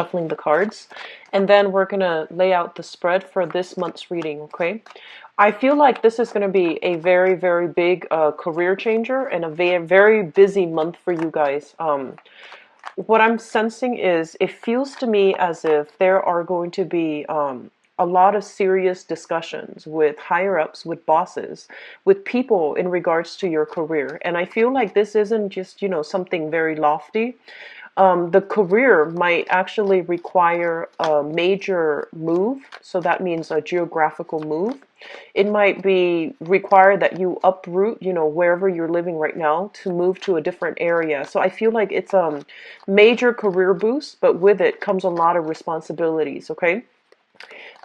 shuffling the cards, and then we're gonna lay out the spread for this month's reading, okay? I feel like this is going to be a very, very big career changer and a very, very busy month for you guys. What I'm sensing is it feels to me as if there are going to be a lot of serious discussions with higher ups, with bosses, with people in regards to your career. And I feel like this isn't just, something very lofty. The career might actually require a major move, so that means a geographical move. It might be required that you uproot, wherever you're living right now to move to a different area. So I feel like it's a major career boost, but with it comes a lot of responsibilities, okay?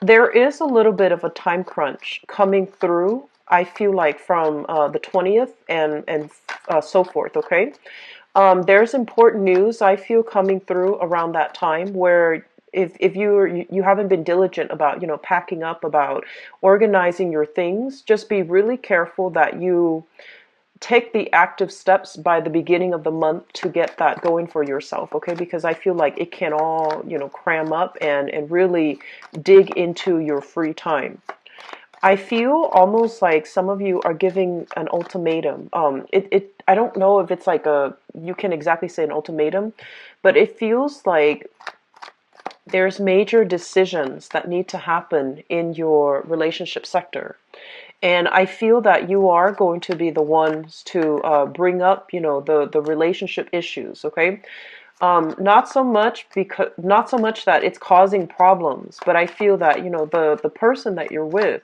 There is a little bit of a time crunch coming through, I feel like, from the 20th and so forth, okay? There's important news I feel coming through around that time where if you haven't been diligent about packing up, about organizing your things, just be really careful that you take the active steps by the beginning of the month to get that going for yourself, okay? Because I feel like it can all cram up and really dig into your free time. I feel almost like some of you are giving an ultimatum. I don't know if it's like you can exactly say an ultimatum, but it feels like there's major decisions that need to happen in your relationship sector. And I feel that you are going to be the ones to bring up, the relationship issues, okay? Not so much that it's causing problems, but I feel that the person that you're with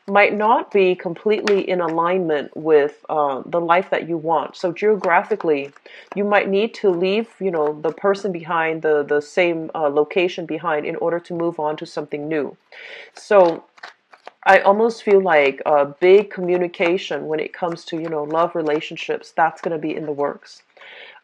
might not be completely in alignment with the life that you want. So geographically, you might need to leave the person behind, the same location behind, in order to move on to something new. So I almost feel like a big communication when it comes to love relationships, that's going to be in the works.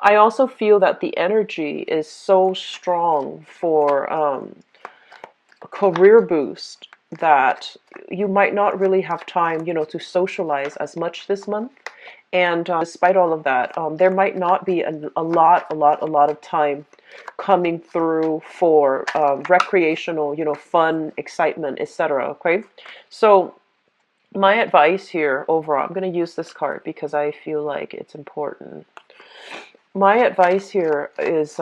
I also feel that the energy is so strong for a career boost that you might not really have time, to socialize as much this month. And despite all of that, there might not be a lot of time coming through for recreational, fun, excitement, etc. Okay, so my advice here overall, I'm going to use this card because I feel like it's important. My advice here is,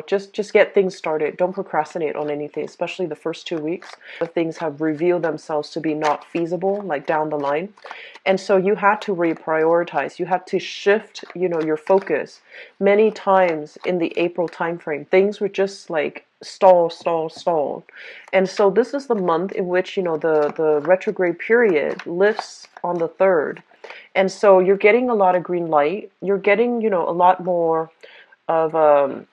just get things started. Don't procrastinate on anything, especially the first 2 weeks. The things have revealed themselves to be not feasible, like down the line. And so you had to reprioritize. You had to shift, your focus. Many times in the April timeframe, things were just like stall. And so this is the month in which, the retrograde period lifts on the 3rd. And so you're getting a lot of green light. You're getting, a lot more of,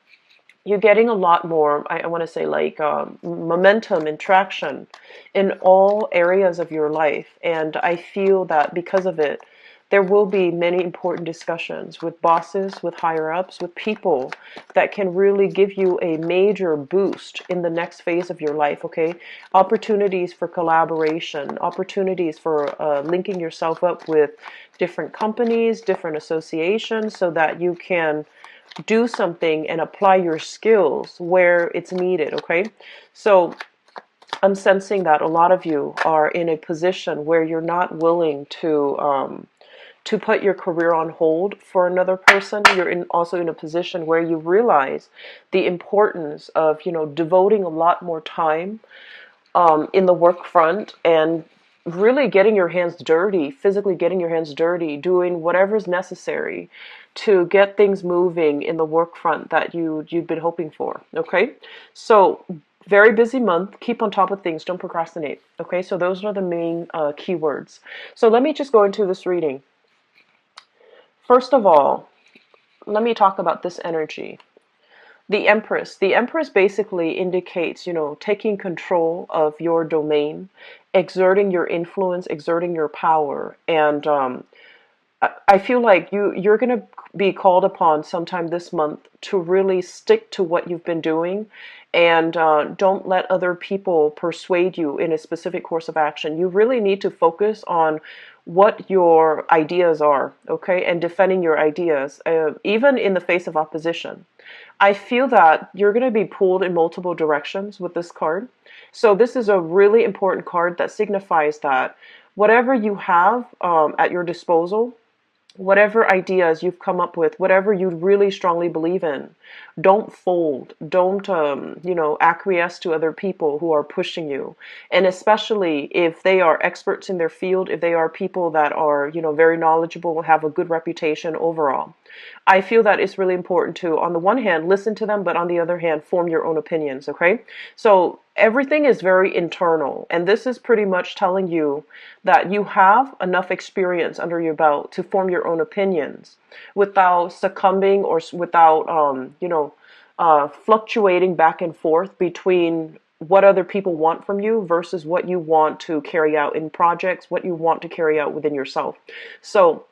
you're getting a lot more, I want to say, like momentum and traction in all areas of your life. And I feel that because of it, there will be many important discussions with bosses, with higher ups, with people that can really give you a major boost in the next phase of your life, okay? Opportunities for collaboration, opportunities for linking yourself up with different companies, different associations, so that you can do something and apply your skills where it's needed, okay? So I'm sensing that a lot of you are in a position where you're not willing to put your career on hold for another person. You're also in a position where you realize the importance of, devoting a lot more time in the work front and really getting your hands dirty, physically getting your hands dirty, doing whatever's necessary to get things moving in the work front that you've been hoping for, okay? So very busy month. Keep on top of things. Don't procrastinate, okay? So those are the main keywords. So let me just go into this reading. First of all, let me talk about this energy. The Empress. The Empress basically indicates, taking control of your domain, exerting your influence, exerting your power. And I feel like you're going to be called upon sometime this month to really stick to what you've been doing, and don't let other people persuade you in a specific course of action. You really need to focus on what your ideas are, okay, and defending your ideas, even in the face of opposition. I feel that you're going to be pulled in multiple directions with this card. So this is a really important card that signifies that whatever you have at your disposal, whatever ideas you've come up with, whatever you really strongly believe in, don't fold. Don't, acquiesce to other people who are pushing you. And especially if they are experts in their field, if they are people that are, very knowledgeable, have a good reputation overall. I feel that it's really important to, on the one hand, listen to them, but on the other hand, form your own opinions, okay? So everything is very internal, and this is pretty much telling you that you have enough experience under your belt to form your own opinions without succumbing or without, fluctuating back and forth between what other people want from you versus what you want to carry out in projects, what you want to carry out within yourself. So,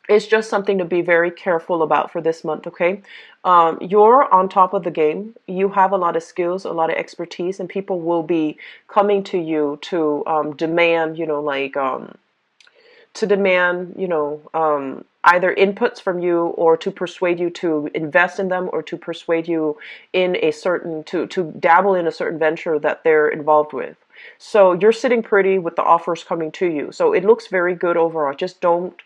it's just something to be very careful about for this month, okay? You're on top of the game. You have a lot of skills, a lot of expertise, and people will be coming to you to demand, either inputs from you or to persuade you to invest in them or to persuade you in a certain, to dabble in a certain venture that they're involved with. So you're sitting pretty with the offers coming to you. So it looks very good overall. Just don't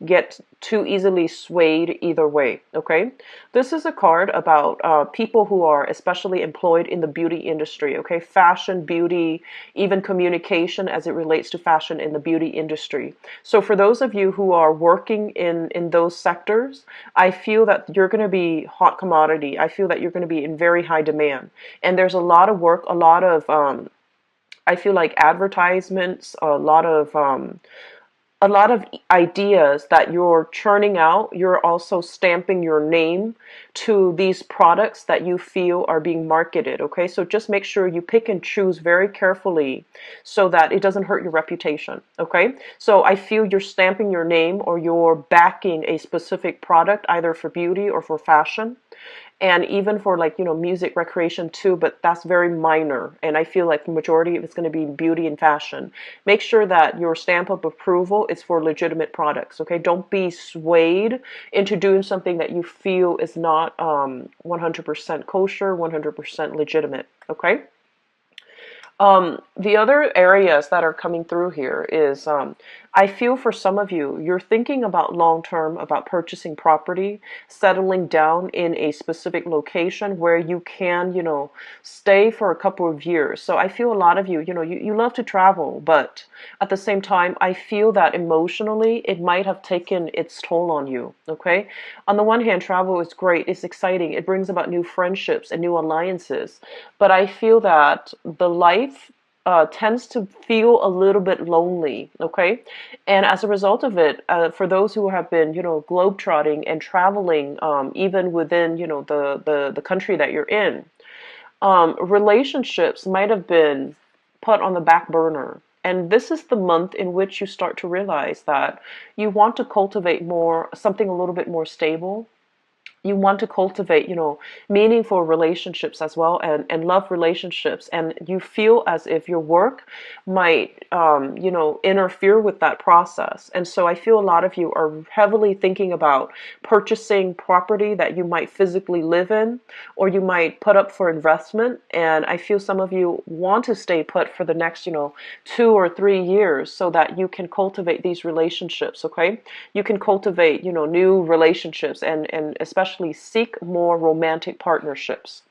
get too easily swayed either way, okay? This is a card about people who are especially employed in the beauty industry, okay? Fashion, beauty, even communication as it relates to fashion in the beauty industry. So for those of you who are working in those sectors, I feel that you're going to be hot commodity. I feel that you're going to be in very high demand. And there's a lot of work, a lot of I feel like advertisements, a lot of ideas that you're churning out. You're also stamping your name to these products that you feel are being marketed. Okay, so just make sure you pick and choose very carefully so that it doesn't hurt your reputation. Okay, so I feel you're stamping your name or you're backing a specific product either for beauty or for fashion, and even for like music recreation too, but that's very minor, and I feel like the majority of it's going to be beauty and fashion. Make sure that your stamp of approval is for legitimate products, okay? Don't be swayed into doing something that you feel is not 100% kosher, 100% legitimate, okay? The other areas that are coming through here is I feel for some of you, you're thinking about long term, about purchasing property, settling down in a specific location where you can, stay for a couple of years. So I feel a lot of you, you love to travel, but at the same time, I feel that emotionally it might have taken its toll on you, okay? On the one hand, travel is great, it's exciting, it brings about new friendships and new alliances, but I feel that the life tends to feel a little bit lonely, okay? And as a result of it, for those who have been, globetrotting and traveling, even within, the country that you're in, relationships might have been put on the back burner. And this is the month in which you start to realize that you want to cultivate more, something a little bit more stable. You want to cultivate, meaningful relationships as well, and love relationships. And you feel as if your work might, interfere with that process. And so I feel a lot of you are heavily thinking about purchasing property that you might physically live in, or you might put up for investment. And I feel some of you want to stay put for the next, 2 or 3 years so that you can cultivate these relationships, okay? You can cultivate, new relationships and especially seek more romantic partnerships.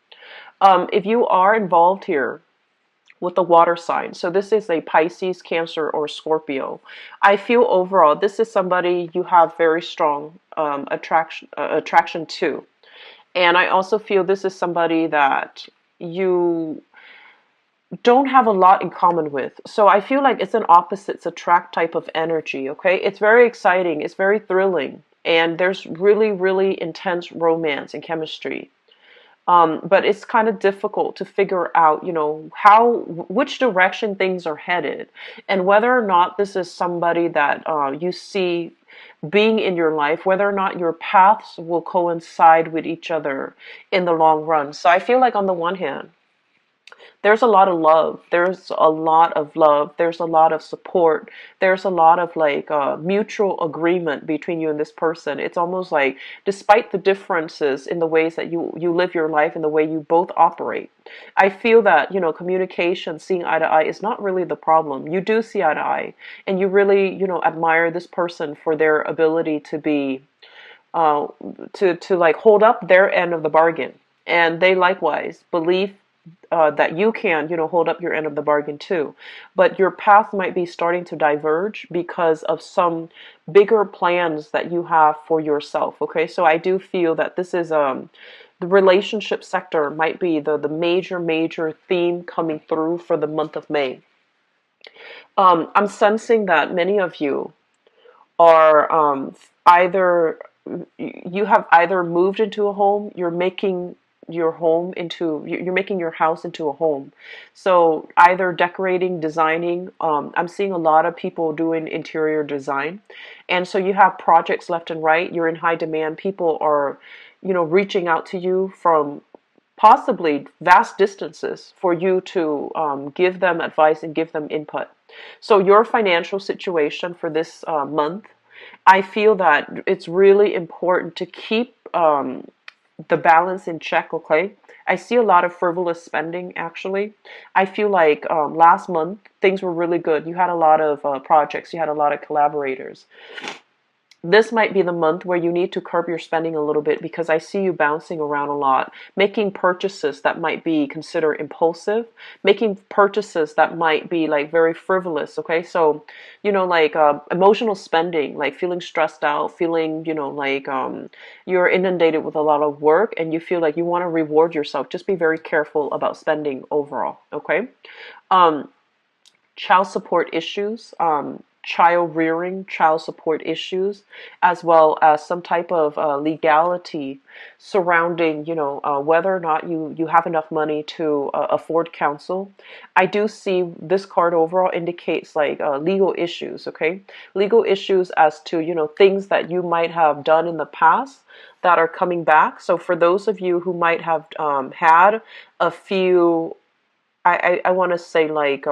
If you are involved here with the water sign, so this is a Pisces, Cancer, or Scorpio, I feel overall this is somebody you have very strong attraction to. And I also feel this is somebody that you don't have a lot in common with. So I feel like it's an opposites attract type of energy, okay? It's very exciting, it's very thrilling, and there's really, really intense romance and chemistry. But it's kind of difficult to figure out, which direction things are headed, and whether or not this is somebody that you see being in your life, whether or not your paths will coincide with each other in the long run. So I feel like on the one hand, There's a lot of love. There's a lot of love. There's a lot of support. There's a lot of like mutual agreement between you and this person. It's almost like, despite the differences in the ways that you live your life and the way you both operate, I feel that, communication, seeing eye to eye is not really the problem. You do see eye to eye, and you really, admire this person for their ability to be uh, to like hold up their end of the bargain, and they likewise believe that you can, hold up your end of the bargain too. But your path might be starting to diverge because of some bigger plans that you have for yourself. Okay, so I do feel that this is the relationship sector might be the major theme coming through for the month of May. I'm sensing that many of you are either you have either moved into a home, you're making you're making your house into a home. So either decorating, designing, I'm seeing a lot of people doing interior design. And so you have projects left and right, you're in high demand, people are, reaching out to you from possibly vast distances for you to give them advice and give them input. So your financial situation for this month, I feel that it's really important to keep the balance in check. Okay, I see a lot of frivolous spending. Actually, I feel like last month things were really good. You had a lot of projects. You had a lot of collaborators. This might be the month where you need to curb your spending a little bit, because I see you bouncing around a lot, making purchases that might be considered impulsive, making purchases that might be like very frivolous. Okay, so like emotional spending, like feeling stressed out, feeling like you're inundated with a lot of work and you feel like you want to reward yourself. Just be very careful about spending overall. Okay. um Child support issues, child rearing, child support issues, as well as some type of legality surrounding, whether or not you have enough money to afford counsel. I do see this card overall indicates like legal issues, okay? Legal issues as to, things that you might have done in the past that are coming back. So for those of you who might have had a few, I want to say like,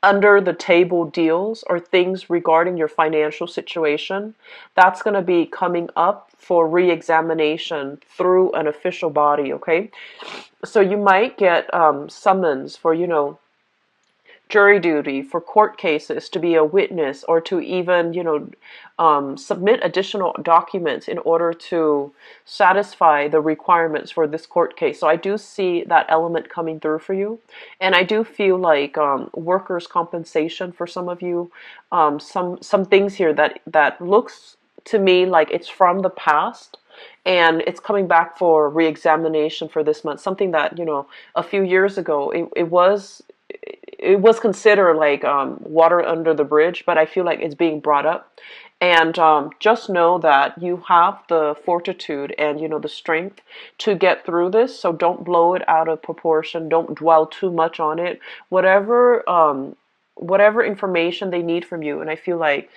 under the table deals or things regarding your financial situation, that's going to be coming up for re-examination through an official body. Okay, so you might get summons for jury duty, for court cases, to be a witness, or to even submit additional documents in order to satisfy the requirements for this court case. So I do see that element coming through for you, and I do feel like workers' compensation for some of you, some things here that looks to me like it's from the past, and it's coming back for re-examination for this month. Something that a few years ago it was considered like water under the bridge, but I feel like it's being brought up. And just know that you have the fortitude and the strength to get through this. So don't blow it out of proportion. Don't dwell too much on it. Whatever information they need from you, and I feel like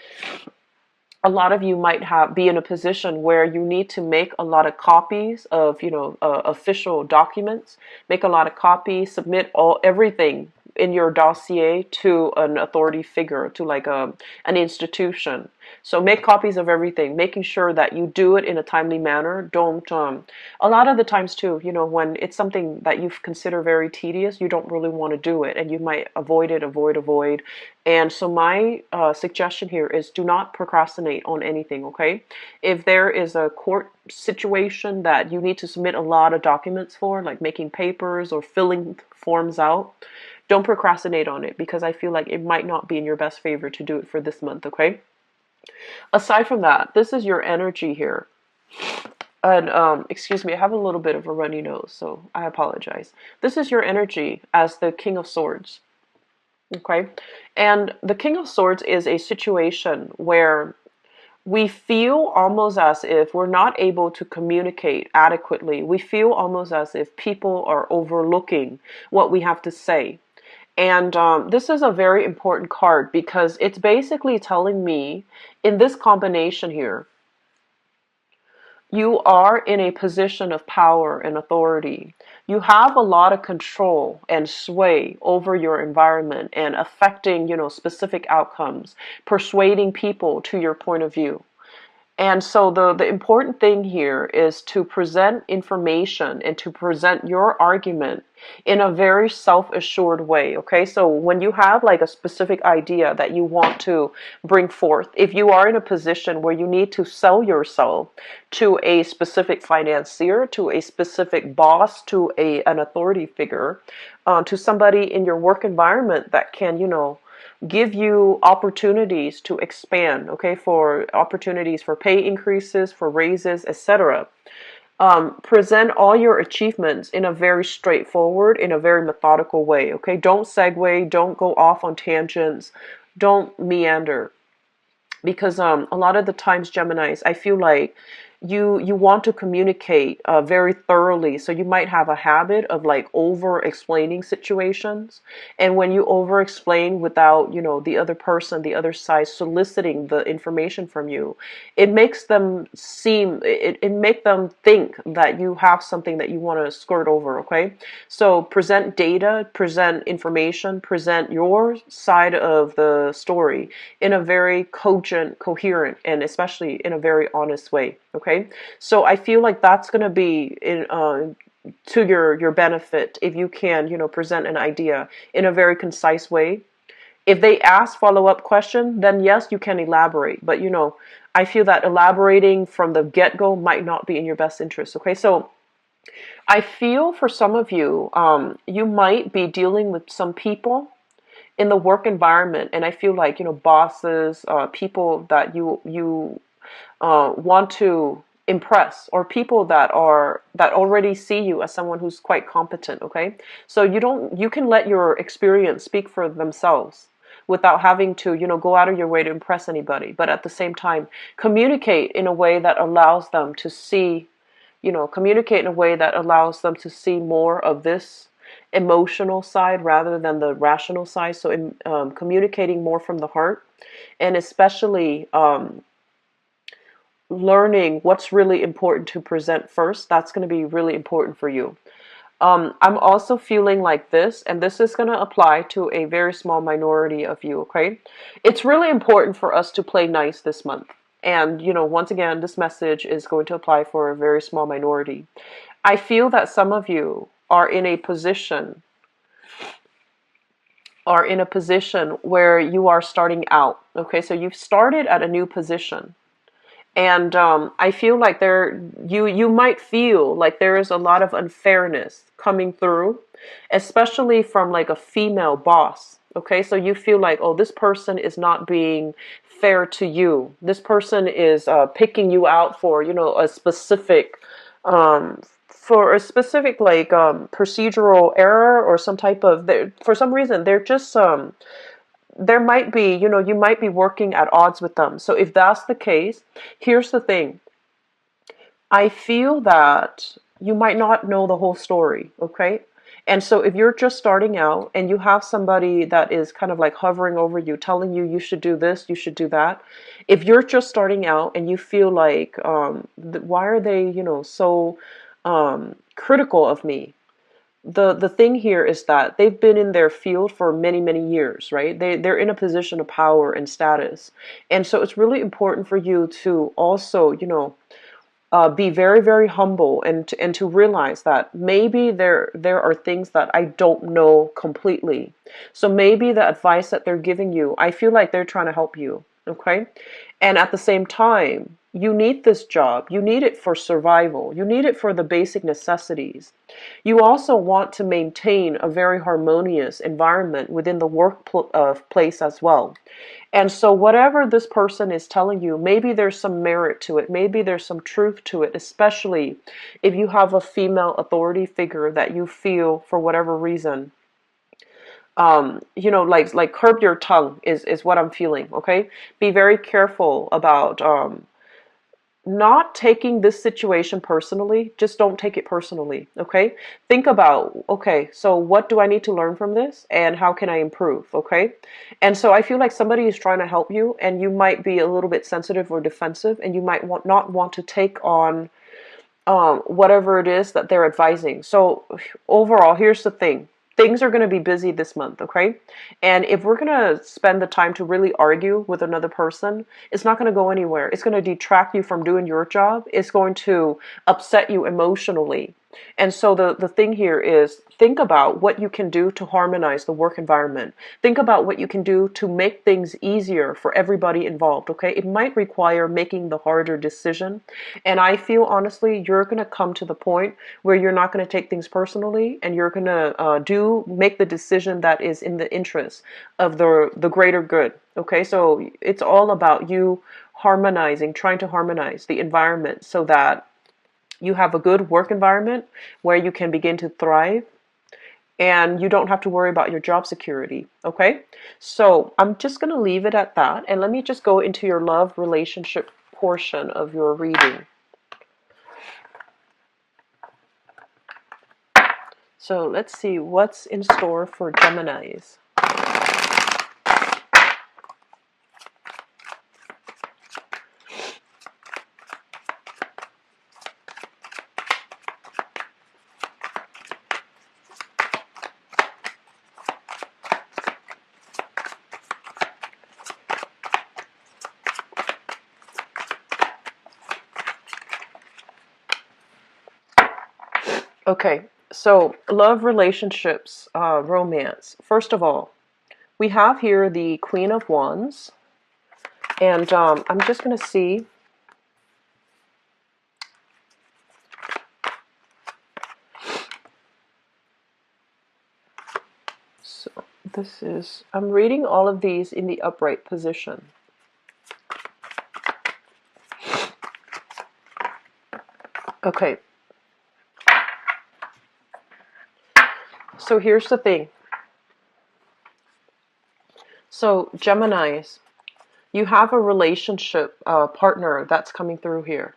a lot of you might be in a position where you need to make a lot of copies of official documents, make a lot of copies, submit everything in your dossier to an authority figure, to like an institution. So make copies of everything, making sure that you do it in a timely manner. Don't a lot of the times too, when it's something that you consider very tedious, you don't really want to do it, and you might avoid. And so my suggestion here is, do not procrastinate on anything. Okay, if there is a court situation that you need to submit a lot of documents for, like making papers or filling forms out, don't procrastinate on it, because I feel like it might not be in your best favor to do it for this month. Okay, aside from that, this is your energy here. And excuse me, I have a little bit of a runny nose, so I apologize. This is your energy as the King of Swords. Okay, and the King of Swords is a situation where we feel almost as if we're not able to communicate adequately. We feel almost as if people are overlooking what we have to say. And this is a very important card, because it's basically telling me in this combination here You are in a position of power and authority. You have a lot of control and sway over your environment and affecting, specific outcomes, persuading people to your point of view. And so the important thing here is to present information and to present your argument in a very self-assured way. Okay, so when you have like a specific idea that you want to bring forth, if you are in a position where you need to sell yourself to a specific financier, to a specific boss, to an authority figure, to somebody in your work environment that can, give you opportunities to expand, okay, for opportunities for pay increases, for raises, etc. Present all your achievements in a very straightforward, in a very methodical way, okay? Don't segue, don't go off on tangents, don't meander. Because a lot of the times, Geminis, I feel like you want to communicate very thoroughly, so you might have a habit of like over explaining situations, and when you over explain without the other person, the other side soliciting the information from you, it makes them it make them think that you have something that you want to skirt over. Okay, so present data, present information, present your side of the story in a very cogent, coherent, and especially in a very honest way. Okay, so I feel like that's going to be to your benefit if you can present an idea in a very concise way. If they ask follow-up question, then yes, you can elaborate. But I feel that elaborating from the get-go might not be in your best interest. Okay, so I feel for some of you, you might be dealing with some people in the work environment, and I feel like bosses, people that you want to impress, or people that already see you as someone who's quite competent. Okay, so you can let your experience speak for themselves without having to go out of your way to impress anybody, but at the same time communicate in a way that allows them to see communicate in a way that allows them to see more of this emotional side rather than the rational side. So communicating more from the heart, and especially learning what's really important to present first. That's going to be really important for you. I'm also feeling like this, and this is going to apply to a very small minority of you, okay? It's really important for us to play nice this month. And, once again, this message is going to apply for a very small minority. I feel that some of you are in a position where you are starting out, okay? So you've started at a new position. And I feel like you might feel like there is a lot of unfairness coming through, especially from like a female boss. Okay, so you feel like, oh, this person is not being fair to you. This person is picking you out for a specific like procedural error or some type of. For some reason they're just there might be, you might be working at odds with them. So if that's the case, here's the thing. I feel that you might not know the whole story, okay? And so if you're just starting out and you have somebody that is kind of like hovering over you, telling you you should do this, you should do that. If you're just starting out and you feel like, why are they, so critical of me? The thing here is that they've been in their field for many, many years, right? They're in a position of power and status. And so it's really important for you to also, be very, very humble, and to realize that maybe there are things that I don't know completely. So maybe the advice that they're giving you, I feel like they're trying to help you, okay? And at the same time, you need this job. You need it for survival. You need it for the basic necessities. You also want to maintain a very harmonious environment within the workplace as well. And so whatever this person is telling you, maybe there's some merit to it. Maybe there's some truth to it, especially if you have a female authority figure that you feel, for whatever reason, like curb your tongue is what I'm feeling, okay? Be very careful about not taking this situation personally. Just don't take it personally, okay? Think about, okay, so what do I need to learn from this, and how can I improve, okay? And so I feel like somebody is trying to help you, and you might be a little bit sensitive or defensive, and you might not want to take on whatever it is that they're advising. So overall, here's the thing. Things are going to be busy this month, okay? And if we're going to spend the time to really argue with another person, it's not going to go anywhere. It's going to detract you from doing your job. It's going to upset you emotionally. And so the thing here is think about what you can do to harmonize the work environment. Think about what you can do to make things easier for everybody involved, okay? It might require making the harder decision. And I feel honestly, you're going to come to the point where you're not going to take things personally and you're going to make the decision that is in the interest of the greater good, okay? So it's all about you harmonizing, trying to harmonize the environment so that you have a good work environment where you can begin to thrive and you don't have to worry about your job security. Okay, so I'm just going to leave it at that, and let me just go into your love relationship portion of your reading. So let's see what's in store for Geminis. Okay, so love, relationships, romance. First of all, we have here the Queen of Wands, and I'm just going to see. So this is, I'm reading all of these in the upright position. Okay. So here's the thing. So Geminis, you have a relationship partner that's coming through here.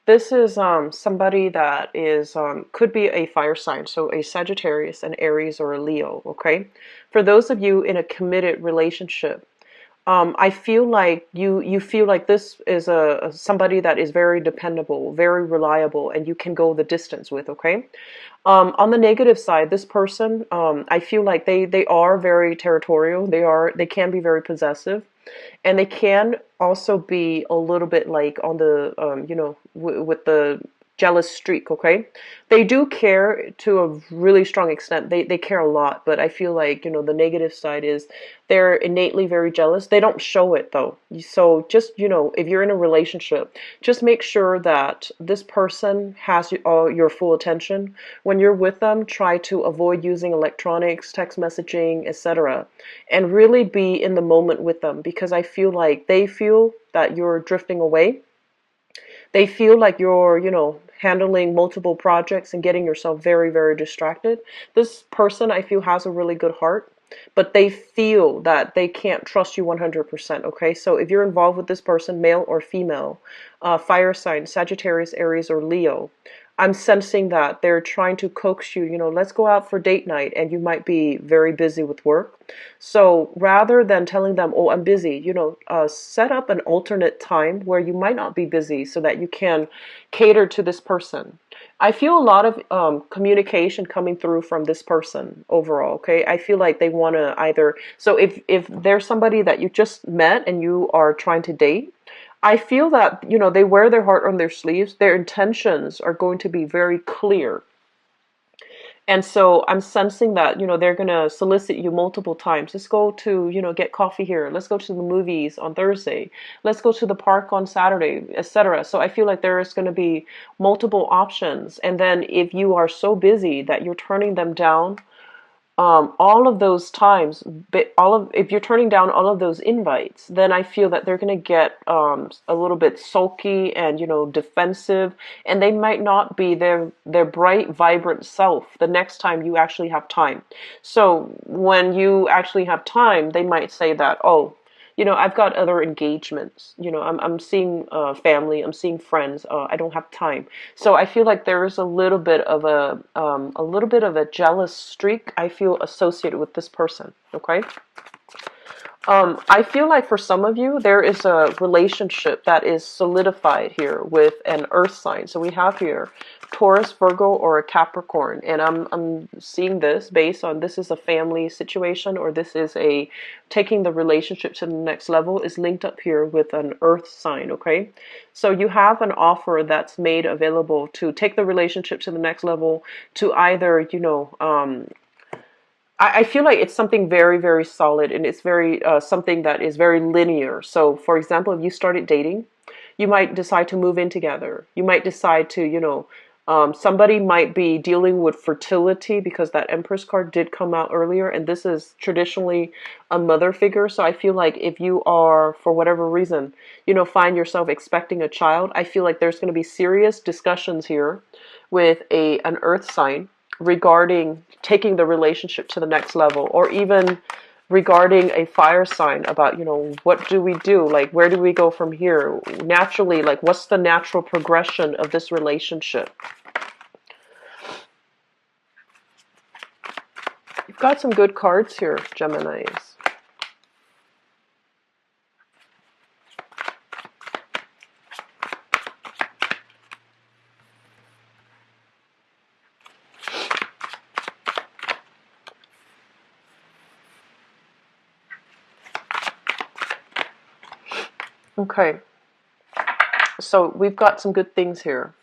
This is somebody that is could be a fire sign, so a Sagittarius, an Aries, or a Leo. Okay, for those of you in a committed relationship, I feel like you feel like this is a somebody that is very dependable, very reliable, and you can go the distance with. Okay, on the negative side, this person, I feel like they are very territorial. They can be very possessive, and they can also be a little bit like on the with the jealous streak. Okay, they do care to a really strong extent. They care a lot, but I feel like the negative side is they're innately very jealous. They don't show it though. So just if you're in a relationship, just make sure that this person has all your full attention. When you're with them, try to avoid using electronics, text messaging, etc., and really be in the moment with them, because I feel like they feel that you're drifting away. They feel like you're, handling multiple projects and getting yourself very, very distracted. This person, I feel, has a really good heart, but they feel that they can't trust you 100%. Okay, so if you're involved with this person, male or female, fire sign, Sagittarius, Aries, or Leo, I'm sensing that they're trying to coax you, let's go out for date night, and you might be very busy with work. So rather than telling them, oh, I'm busy, set up an alternate time where you might not be busy so that you can cater to this person. I feel a lot of communication coming through from this person overall, okay? I feel like they want to either, so if there's somebody that you just met and you are trying to date, I feel that, they wear their heart on their sleeves. Their intentions are going to be very clear. And so I'm sensing that, they're going to solicit you multiple times. Let's go to, get coffee here. Let's go to the movies on Thursday. Let's go to the park on Saturday, etc. So I feel like there is going to be multiple options. And then if you are so busy that you're turning them down, all of those times, if you're turning down all of those invites, then I feel that they're going to get a little bit sulky and defensive, and they might not be their bright, vibrant self the next time you actually have time. So when you actually have time, they might say that, oh, I've got other engagements. I'm seeing family. I'm seeing friends. I don't have time. So I feel like there is a little bit of a jealous streak, I feel, associated with this person. Okay. I feel like for some of you, there is a relationship that is solidified here with an earth sign. So we have here Taurus, Virgo, or a Capricorn. And I'm seeing this based on this is a family situation, or this is a taking the relationship to the next level is linked up here with an earth sign, okay? So you have an offer that's made available to take the relationship to the next level, to either, I feel like it's something very, very solid, and it's very something that is very linear. So, for example, if you started dating, you might decide to move in together. You might decide to, somebody might be dealing with fertility because that Empress card did come out earlier, and this is traditionally a mother figure. So I feel like if you are, for whatever reason, find yourself expecting a child, I feel like there's going to be serious discussions here with an earth sign regarding taking the relationship to the next level, or even regarding a fire sign about, what do we do? Like, where do we go from here? Naturally, like, what's the natural progression of this relationship? You've got some good cards here, Geminis. Okay, so we've got some good things here.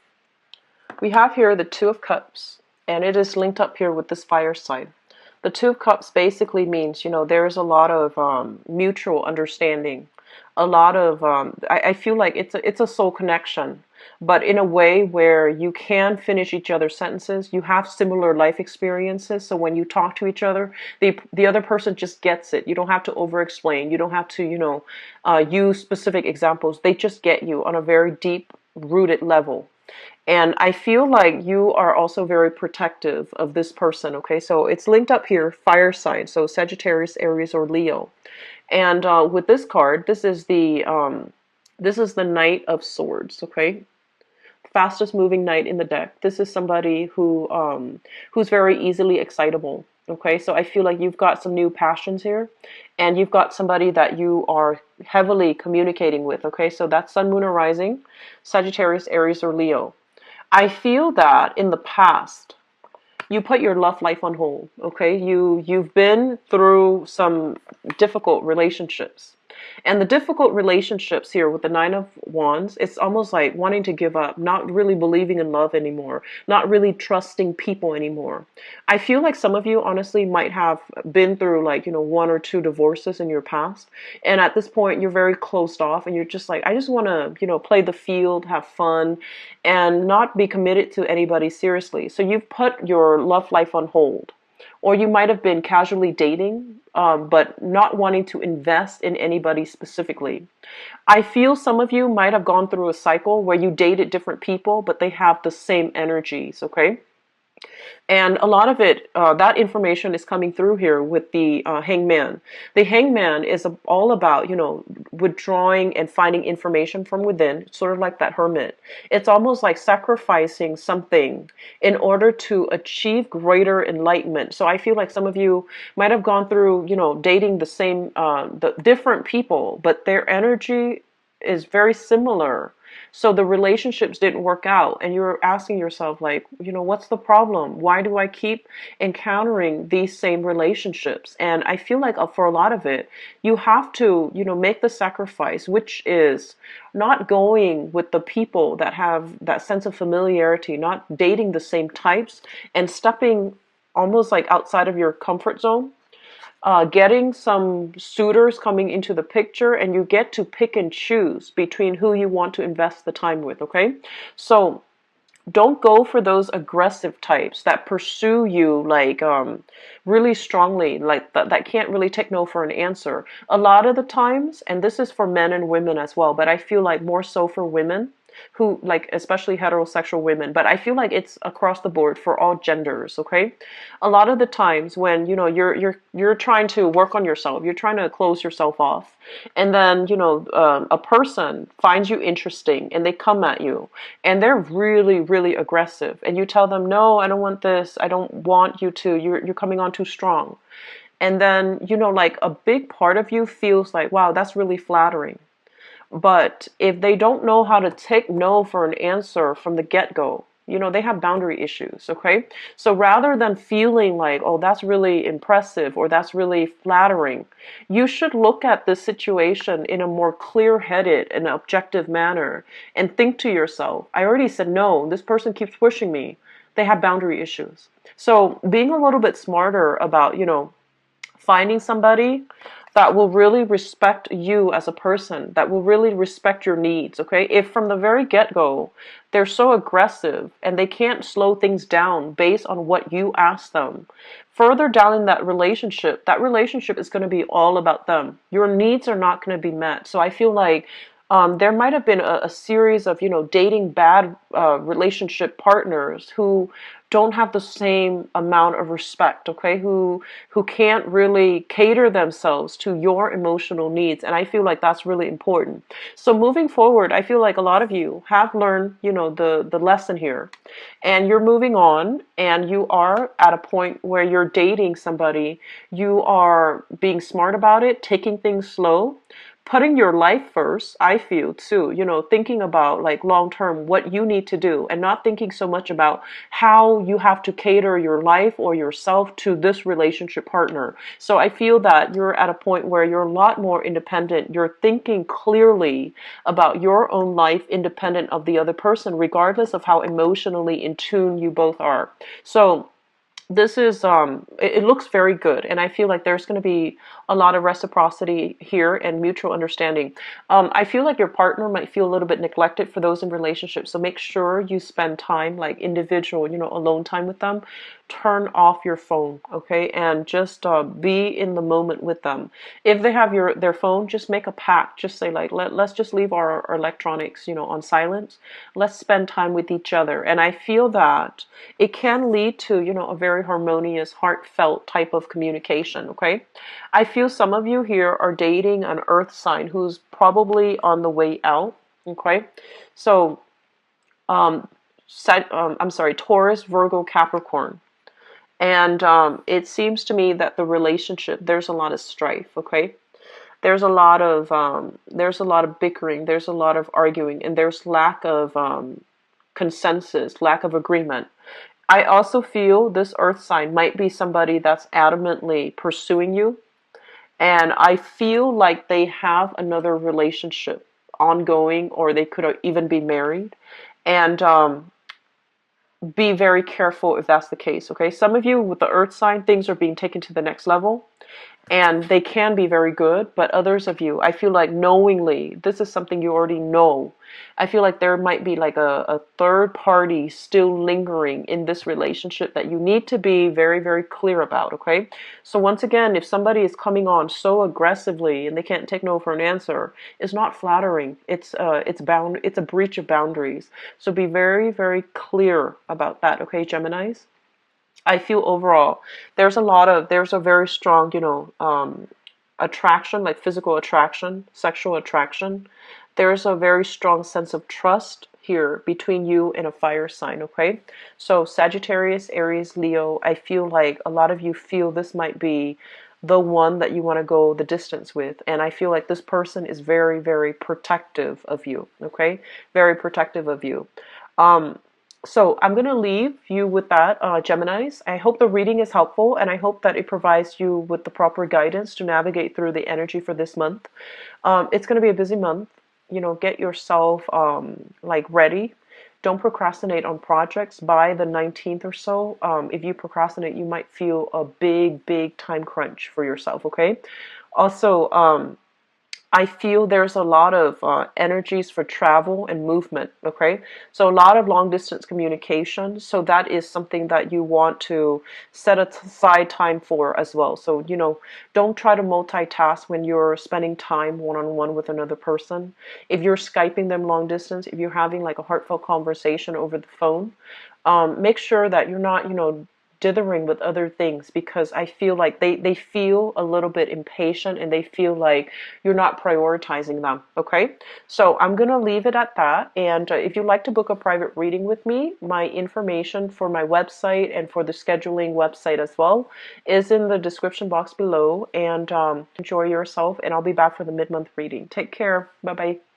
We have here the Two of Cups, and it is linked up here with this fire sign. The Two of Cups basically means, there's a lot of mutual understanding, a lot of, I feel like it's a soul connection, but in a way where you can finish each other's sentences. You have similar life experiences, so when you talk to each other, the other person just gets it. You don't have to over-explain. You don't have to, use specific examples. They just get you on a very deep-rooted level. And I feel like you are also very protective of this person, okay? So it's linked up here, fire sign, so Sagittarius, Aries, or Leo. And with this card, this is the Knight of Swords, okay? Fastest moving knight in the deck. This is somebody who's very easily excitable. Okay, so I feel like you've got some new passions here, and you've got somebody that you are heavily communicating with. Okay, so that's Sun, Moon, or Rising, Sagittarius, Aries, or Leo. I feel that in the past, you put your love life on hold. Okay, you've been through some difficult relationships, and the difficult relationships here with the Nine of Wands, it's almost like wanting to give up, not really believing in love anymore, not really trusting people anymore. I feel like some of you honestly might have been through, like, one or two divorces in your past, and at this point you're very closed off, and you're just like, I just want to, play the field, have fun, and not be committed to anybody seriously. So you've put your love life on hold. Or you might have been casually dating, but not wanting to invest in anybody specifically. I feel some of you might have gone through a cycle where you dated different people, but they have the same energies, okay? And a lot of it, that information is coming through here with the hangman. The hangman is all about, withdrawing and finding information from within, sort of like that hermit. It's almost like sacrificing something in order to achieve greater enlightenment. So I feel like some of you might have gone through, dating the different people, but their energy is very similar. So the relationships didn't work out, and you're asking yourself, like, what's the problem? Why do I keep encountering these same relationships? And I feel like for a lot of it, you have to, make the sacrifice, which is not going with the people that have that sense of familiarity, not dating the same types, and stepping almost like outside of your comfort zone, getting some suitors coming into the picture, and you get to pick and choose between who you want to invest the time with, okay? So don't go for those aggressive types that pursue you like really strongly, like that can't really take no for an answer. A lot of the times, and this is for men and women as well, but I feel like more so for women, who, like, especially heterosexual women, but I feel like it's across the board for all genders, okay? A lot of the times when, you're trying to work on yourself, you're trying to close yourself off, and then, a person finds you interesting, and they come at you, and they're really, really aggressive, and you tell them, no, I don't want this, I don't want you to, you're coming on too strong. And then, like a big part of you feels like, wow, that's really flattering. But if they don't know how to take no for an answer from the get-go, they have boundary issues, okay? So rather than feeling like, oh, that's really impressive or that's really flattering, you should look at this situation in a more clear-headed and objective manner and think to yourself, I already said no, this person keeps pushing me. They have boundary issues. So being a little bit smarter about, finding somebody that will really respect you as a person, that will really respect your needs, okay? If from the very get-go, they're so aggressive and they can't slow things down based on what you ask them, further down in that relationship is going to be all about them. Your needs are not going to be met. So I feel like there might have been a series of, dating bad relationship partners who don't have the same amount of respect, okay? Who can't really cater themselves to your emotional needs, and I feel like that's really important. So moving forward, I feel like a lot of you have learned, the lesson here, and you're moving on, and you are at a point where you're dating somebody. You are being smart about it, taking things slow, putting your life first, I feel too, thinking about like long term what you need to do and not thinking so much about how you have to cater your life or yourself to this relationship partner. So I feel that you're at a point where you're a lot more independent. You're thinking clearly about your own life independent of the other person, regardless of how emotionally in tune you both are. So this is it looks very good, and I feel like there's going to be a lot of reciprocity here and mutual understanding. I feel like your partner might feel a little bit neglected for those in relationships, so make sure you spend time, like individual, alone time with them. Turn off your phone, okay, and just be in the moment with them. If they have their phone, just make a pact. Just say like, let's just leave our electronics, on silent. Let's spend time with each other. And I feel that it can lead to, a very harmonious, heartfelt type of communication, okay? I feel some of you here are dating an earth sign who's probably on the way out, okay? So, I'm sorry, Taurus, Virgo, Capricorn. And it seems to me that the relationship, there's a lot of strife, okay? There's a lot of bickering, there's a lot of arguing, and there's lack of consensus, lack of agreement. I also feel this earth sign might be somebody that's adamantly pursuing you, and I feel like they have another relationship ongoing, or they could even be married. And be very careful if that's the case, okay? Some of you with the earth sign, things are being taken to the next level, and they can be very good, but others of you, I feel like knowingly, this is something you already know. I feel like there might be like a third party still lingering in this relationship that you need to be very, very clear about, okay? So once again, if somebody is coming on so aggressively and they can't take no for an answer, it's not flattering. It's a breach of boundaries. So be very, very clear about that, okay, Geminis? I feel overall there's a very strong, attraction, like physical attraction, sexual attraction. There's a very strong sense of trust here between you and a fire sign, okay? So Sagittarius, Aries, Leo, I feel like a lot of you feel this might be the one that you want to go the distance with. And I feel like this person is very, very protective of you, okay? Very protective of you. Um, so I'm going to leave you with that, Geminis. I hope the reading is helpful, and I hope that it provides you with the proper guidance to navigate through the energy for this month. It's going to be a busy month. Get yourself like ready. Don't procrastinate on projects by the 19th or so. If you procrastinate, you might feel a big, big time crunch for yourself, okay? Also, I feel there's a lot of energies for travel and movement, okay? So a lot of long distance communication. So that is something that you want to set aside time for as well. So, don't try to multitask when you're spending time one-on-one with another person. If you're Skyping them long distance, if you're having like a heartfelt conversation over the phone, make sure that you're not, dithering with other things, because I feel like they feel a little bit impatient, and they feel like you're not prioritizing them. Okay, so I'm gonna leave it at that. And if you'd like to book a private reading with me, my information for my website and for the scheduling website as well is in the description box below. And enjoy yourself, and I'll be back for the mid-month reading. Take care. Bye bye.